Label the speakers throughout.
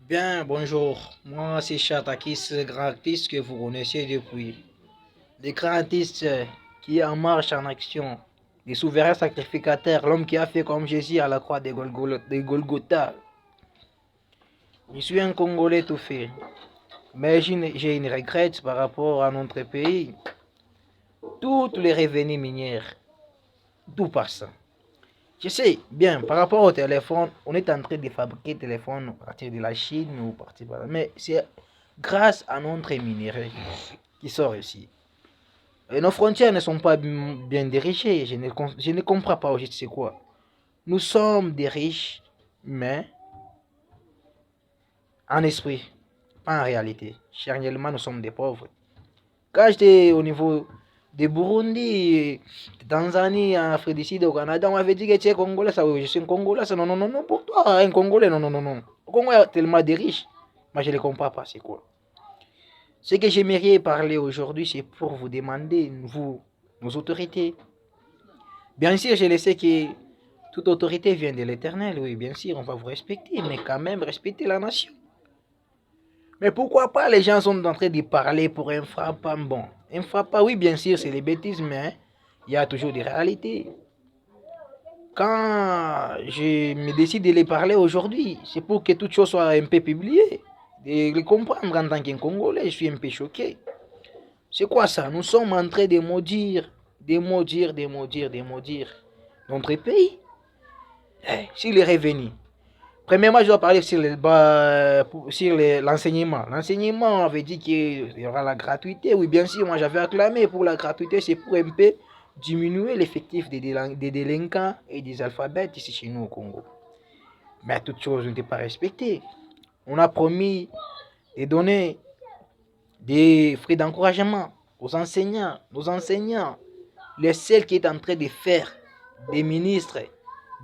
Speaker 1: Bien, bonjour. Moi, c'est Chatakis, le grand artiste que vous connaissez depuis. Le grand artiste qui est en marche, en action. Le souverain sacrificateur, l'homme qui a fait comme Jésus à la croix de Golgotha. Je suis un Congolais tout fait. Mais j'ai une regrette par rapport à notre pays. Toutes les revenus minières, tout passe. Je sais, bien, par rapport au téléphone, on est en train de fabriquer des téléphones à partir de la Chine ou partir par là. Mais c'est grâce à notre minerai qui sort ici. Et nos frontières ne sont pas bien dirigées. Je ne comprends pas au juste c'est quoi. Nous sommes des riches, mais en esprit, pas en réalité. Charnellement, nous sommes des pauvres. Quand j'étais au niveau de Burundi, de Tanzanie, en Afrique du Sud, au Canada, on m'avait dit que tu es Congolais, ça, oui, je suis un Congolais, ça, non, non, non, non, pour toi, un Congolais, non, non, non, non. Au Congo, il y a tellement de riches. Moi, je ne comprends pas, c'est quoi. Ce que j'aimerais parler aujourd'hui, c'est pour vous demander, vous, nos autorités. Bien sûr, je le sais que toute autorité vient de l'éternel, oui, bien sûr, on va vous respecter, mais quand même, respecter la nation. Mais pourquoi pas les gens sont en train de parler pour un frappant? Bon, un frappant, oui, bien sûr, c'est les bêtises, mais il y a toujours des réalités. Quand je me décide de les parler aujourd'hui, c'est pour que toute chose soit un peu publiée. De les comprendre en tant qu'un Congolais, je suis un peu choqué. C'est quoi ça? Nous sommes en train de maudire, de maudire, de maudire, de maudire notre pays. S'il est revenu. Premièrement, je dois parler sur l'enseignement. L'enseignement avait dit qu'il y aura la gratuité. Oui, bien sûr, moi j'avais acclamé pour la gratuité. C'est pour un peu diminuer l'effectif des délinquants et des alphabètes ici chez nous au Congo. Mais toutes choses n'étaient pas respectées. On a promis de donner des frais d'encouragement aux enseignants. Nos enseignants, les seuls qui est en train de faire des ministres,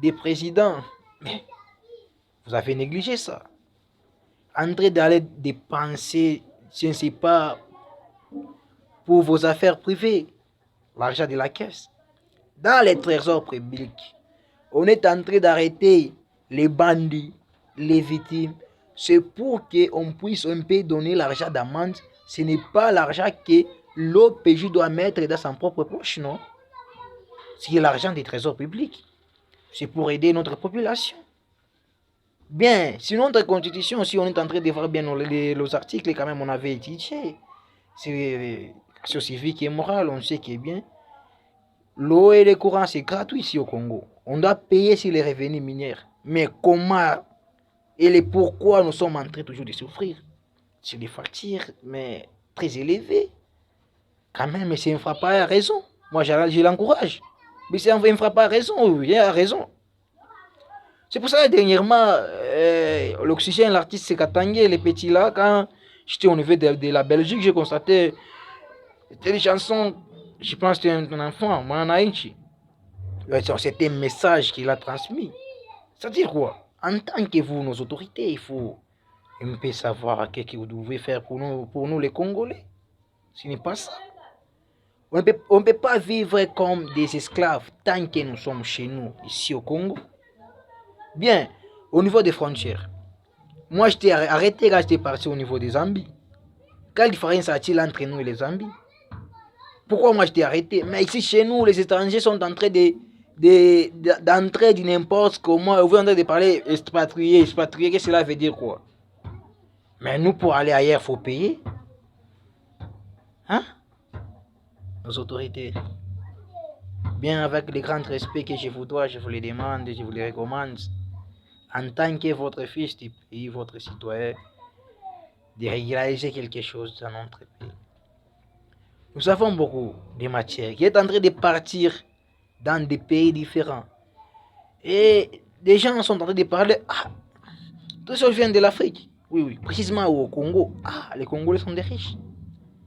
Speaker 1: des présidents. Mais vous avez négligé ça. En train d'aller dépenser, je ne sais pas, pour vos affaires privées, l'argent de la caisse. Dans les trésors publics, on est en train d'arrêter les bandits, les victimes. C'est pour qu'on puisse un peu donner l'argent d'amende. Ce n'est pas l'argent que l'OPJ doit mettre dans son propre poche, non. C'est l'argent des trésors publics. C'est pour aider notre population. Bien, sinon notre constitution, si on est en train de voir bien les articles, quand même, on avait étudié. C'est l'action civique et morale, on sait qu'il est bien. L'eau et les courants, c'est gratuit ici au Congo. On doit payer sur les revenus miniers. Mais comment et les pourquoi nous sommes en train toujours de souffrir? C'est des factures, mais très élevées. Quand même, c'est un frappeur à raison. Moi, je l'encourage. Mais c'est un frappeur à raison, oui, il a raison. C'est pour ça que dernièrement, l'Oxygène, l'artiste Sekatangé, les petits là, quand j'étais au niveau de la Belgique, j'ai constaté, c'était des chansons, je pense que c'était un enfant, Manaïchi. C'était un message qu'il a transmis. C'est-à-dire quoi? En tant que vous, nos autorités, il faut un peu savoir ce que vous devez faire pour nous les Congolais. Ce n'est pas ça. On ne peut pas vivre comme des esclaves tant que nous sommes chez nous, ici au Congo. Bien, au niveau des frontières. Moi, j'étais arrêté quand j'étais parti au niveau des Zambie. Quelle différence a-t-il entre nous et les Zambies? Pourquoi moi j'étais arrêté? Mais ici, chez nous, les étrangers sont en train d'entrer de n'importe comment. Vous êtes en train de parler expatrié. Expatrié, qu'est-ce que cela veut dire quoi? Mais nous, pour aller ailleurs, il faut payer. Hein? Nos autorités. Bien, avec le grand respect que je vous dois, je vous le demande, je vous le recommande. En tant que votre fils du pays, votre citoyen, de régulariser quelque chose dans notre pays. Nous avons beaucoup de matières qui est en train de partir dans des pays différents. Et des gens sont en train de parler, tout ça vient de l'Afrique. Oui, oui, précisément au Congo. Les Congolais sont des riches.